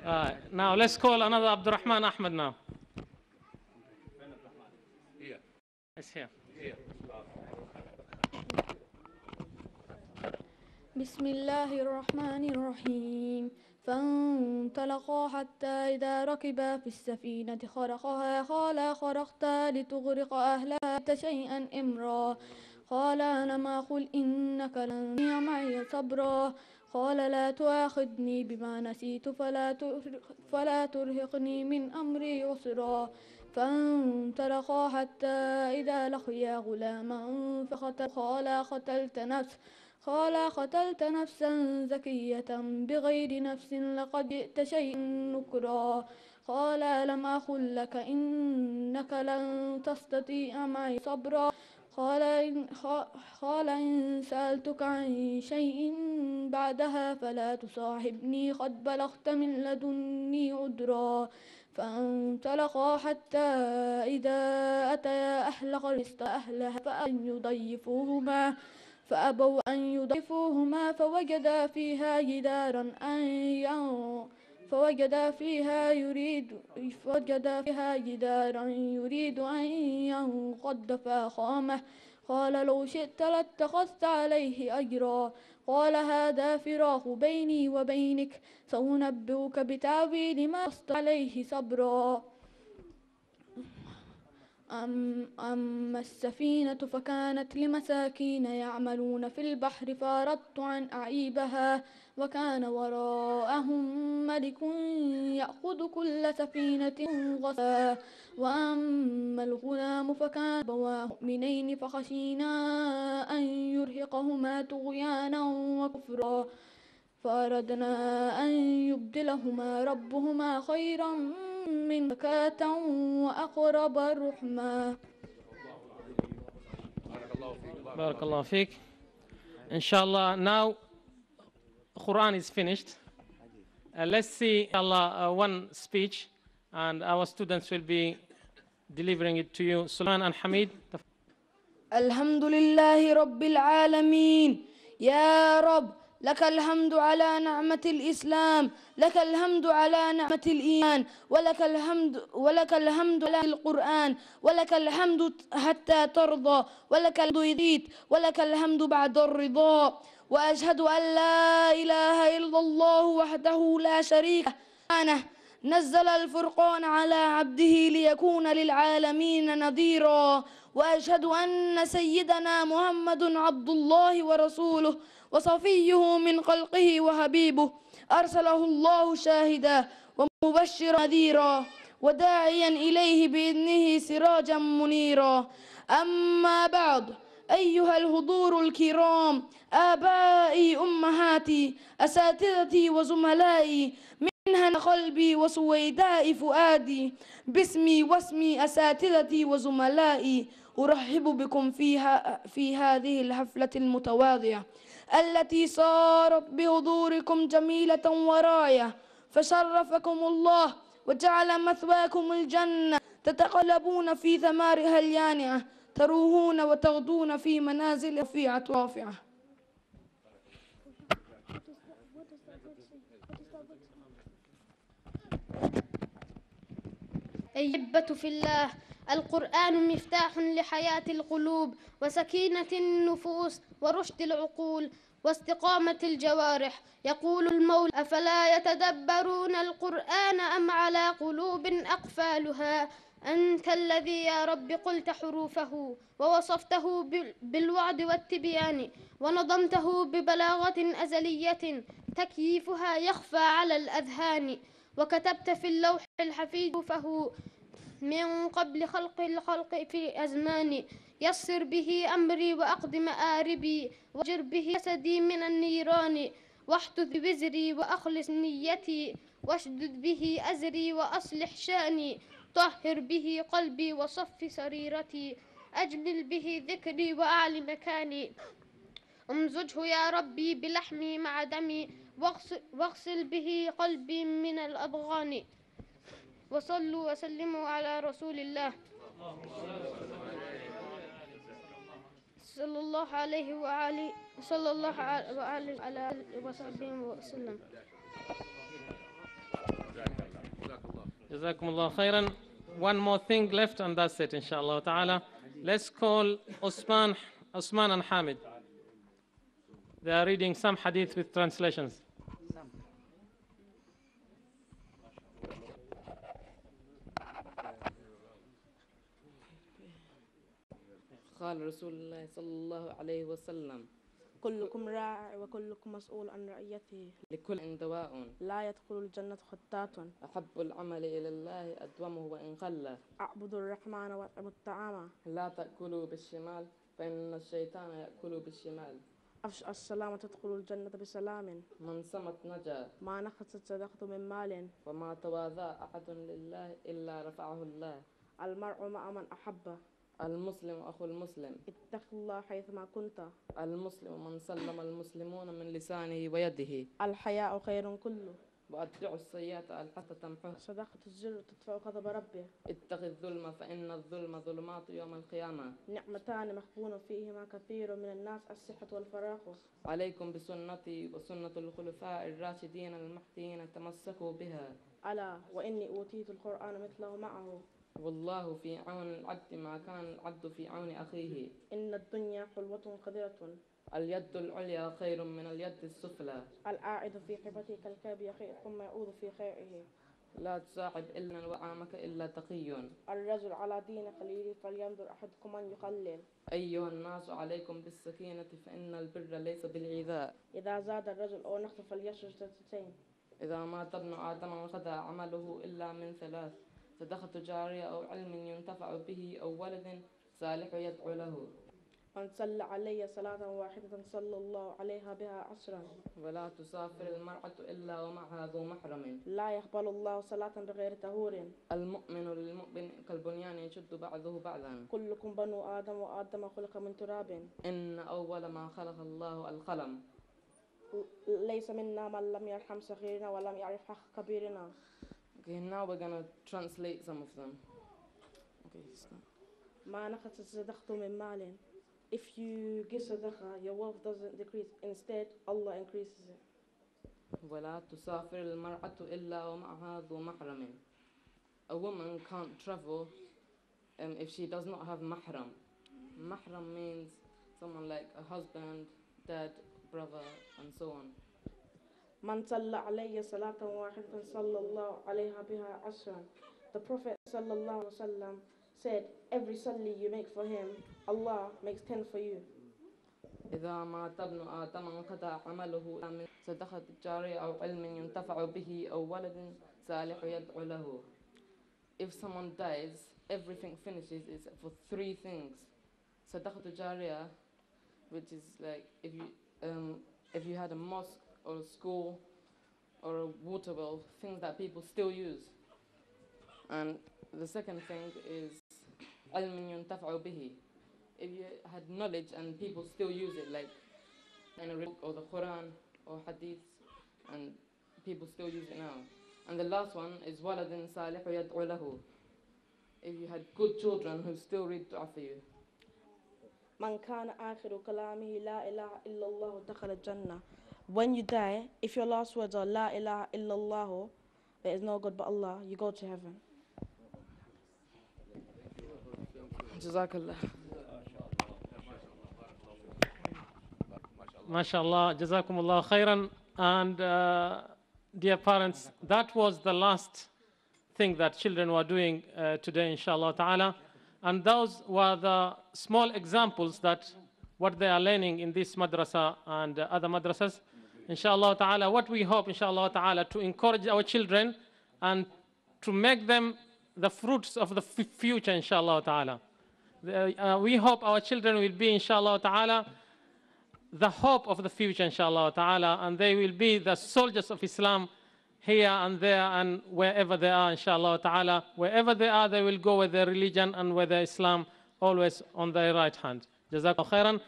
Now let's call another Abdurrahman Ahmed now. It's here. بسم الله الرحمن الرحيم. فانطلقا حتى إذا ركبا في السفينة خرقها قال خرقتا لتغرق أهلها شيئا إمرا قال ألم أقل إنك لن تستطيع معي صبرا قال لا تؤاخذني بما نسيت فلا ترهقني من أمري عسرا فانطلقا حتى إذا لقيا غلاما قال قتلت نفسا زكية بغير نفس لقد جئت شيئا نكرا قال ألم أقل لك إنك لن تستطيع معي صبرا قال إن سألتك عن شيء بعدها فلا تصاحبني قد بلغت من لدني عذرا فانطلقا حتى إذا أتيا أهل قرية أهلها فأبوا أن يضيفوهما فوجدا فيها جدارا يريد أن ينقض فأقامه قال لو شئت لاتخذت عليه أجرا قال هذا فراق بيني وبينك سأنبئك بتأويل ما لست عليه صبرا أما السفينة فكانت لمساكين يعملون في البحر فأردت أن أعيبها وكان وراءهم ملك يأخذ كل سفينة غصبا وأما الغلام فكان أبواه مؤمنين فخشينا أن يرهقهما طغيانا وكفرا فأردنا أن يبدلهما ربهما خيرا من زكاة وأقرب رحما. بارك الله فيك. Inshallah, now Quran is finished. Let's see Allah one speech, and our students will be delivering it to you. Sulaiman and Hamid. الحمد لله رب العالمين. يا رب لك الحمد على نعمة الإسلام، لك الحمد على نعمة الإيمان، ولك الحمد على القرآن، ولك الحمد حتى ترضى، ولك الحمد يزيد، ولك الحمد بعد الرضا. وأشهد أن لا إله إلا الله وحده لا شريك له نزل الفرقان على عبده ليكون للعالمين نذيرا. وأشهد أن سيدنا محمد عبد الله ورسوله وصفيه من خلقه وحبيبه أرسله الله شاهدا ومبشرا نذيرا وداعيا إليه بإذنه سراجا منيرا. أما بعد، أيها الحضور الكرام، آبائي أمهاتي أساتذتي وزملائي، منها قلبي وسويداء فؤادي، باسمي واسمي أساتذتي وزملائي أرحب بكم في هذه الحفلة المتواضعة التي صارت بحضوركم جميلة وراية، فشرفكم الله وجعل مثواكم الجنة تتقلبون في ثمارها اليانعة، تروحون وتغدون في منازل رفيعة رافعة. أحبة في الله، القرآن مفتاح لحياة القلوب وسكينة النفوس ورشد العقول واستقامة الجوارح. يقول المولى: أفلا يتدبرون القرآن أم على قلوب أقفالها. أنت الذي يا رب قلت حروفه ووصفته بالوعد والتبيان ونظمته ببلاغة أزلية تكييفها يخفى على الأذهان، وكتبت في اللوح الحفيظ حروفه من قبل خلق الخلق في أزمان. يسر به أمري وأقض مآربي واجر به جسدي من النيران، واحدث بوزري وأخلص نيتي واشدد به أزري وأصلح شأني. طهر به قلبي وصف سريرتي، أجمل به ذكري وأعلي مكاني. امزجه يا ربي بلحمي مع دمي واغسل به قلبي من الأضغان. وصلوا وسلموا على رسول الله صلى الله عليه وآله وصحبه وسلم. Jazakumullah khairan. One more thing left and that's it, inshallah ta'ala. Let's call Osman and Hamid. They are reading some hadith with translations. قال رسول الله صلى الله عليه وسلم كلكم راع وكلكم مسؤول عن رعيته لكل دواء لا يدخل الجنة خطات أحب العمل إلى الله أدومه وإن قل أعبد الرحمن وأطعم الطعام لا تأكلوا بالشمال فإن الشيطان يأكل بالشمال أفشى السلام تدخل الجنة بسلام من صمت نجا ما نقصت صدقة من مال وما تواضع أحد لله إلا رفعه الله المرء مع من أحب المسلم أخو المسلم اتق الله حيثما كنت المسلم من سلم المسلمون من لسانه ويده الحياء خير كله وأتبع السيئة الحتى تمحه صدقة الزر تدفع غضب ربه اتق الظلم فإن الظلم ظلمات يوم القيامة نعمتان مخبون فيهما كثير من الناس الصحة والفراغ عليكم بسنتي وسنة الخلفاء الراشدين المهديين تمسكوا بها ألا وإني أوتيت القرآن مثله معه والله في عون العبد ما كان العبد في عون أخيه إن الدنيا حلوة قدرة اليد العليا خير من اليد السفلى القاعد في حبته كالكلب يخيء ثم يعود في خيره لا تصاحب إلا وعامك إلا تقي الرجل على دين خليله فلينظر أحدكم من يخلل أيها الناس عليكم بالسكينة فإن البر ليس بالعذاء إذا زاد الرجل أو نقص فليشرب سجدتين إذا مات ابن آدم انقطع عمله إلا من ثلاث صدقة جارية أو علم ينتفع به أو ولد صالح يدعو له من صلى علي صلاة واحدة صلى الله عليها بها عشرا ولا تسافر المرأة إلا ومعها ذو محرم لا يقبل الله صلاة بغير طهور المؤمن للمؤمن كالبنيان يشد بعضه بعضا كلكم بنو آدم وآدم خلق من تراب إن أول ما خلق الله القلم ليس منا من لم يرحم صغيرنا ولم يعرف حق كبيرنا. Okay, now we're going to translate some of them. Okay, start. ما نقصت صدقة من مال. If you give sadaqah, your wealth doesn't decrease. Instead, Allah increases it. ولا تسافر المرأة إلا ومعها ذو محرم. A woman can't travel if she does not have mahram. Mahram means someone like a husband, dad, brother, and so on. من صلى علي صلاة واحدة صلى الله عليها بها عشرا. The Prophet صلى الله عليه وسلم said, every salli you make for him, Allah makes 10 for you. إذا مات ابن آدم انقطع عمله من صدقة جارية أو علم ينتفع به أو ولد صالح يدعو له. If someone dies, everything finishes except for 3 things. Sadaqat jariyah, which is like if you had a mosque or a school or a water well, things that people still use. And the second thing is ilmin yuntafa'u bihi. If you had knowledge and people still use it, like in a book or the Quran or hadith, and people still use it now. And the last one is waladin salih yad'u lahu. If you had good children who still read dua for you. من كان آخر كلامه لا إله إلا الله دخل الجنة. When you die, if your last words are La ilaha illallah, there is no God but Allah, you go to heaven. Jazakallah. MashaAllah, Jazakumullah khairan. And dear parents, that was the last thing that children were doing today, inshallah ta'ala. And those were the small examples that what they are learning in this madrasa and other madrasas. Inshallah ta'ala, what we hope, inshallah ta'ala, to encourage our children and to make them the fruits of the future, inshallah ta'ala. We hope our children will be, inshallah ta'ala, the hope of the future, inshallah ta'ala, and they will be the soldiers of Islam here and there and wherever they are, inshallah ta'ala. Wherever they are, they will go with their religion and with their Islam always on their right hand. Jazakallah khairan.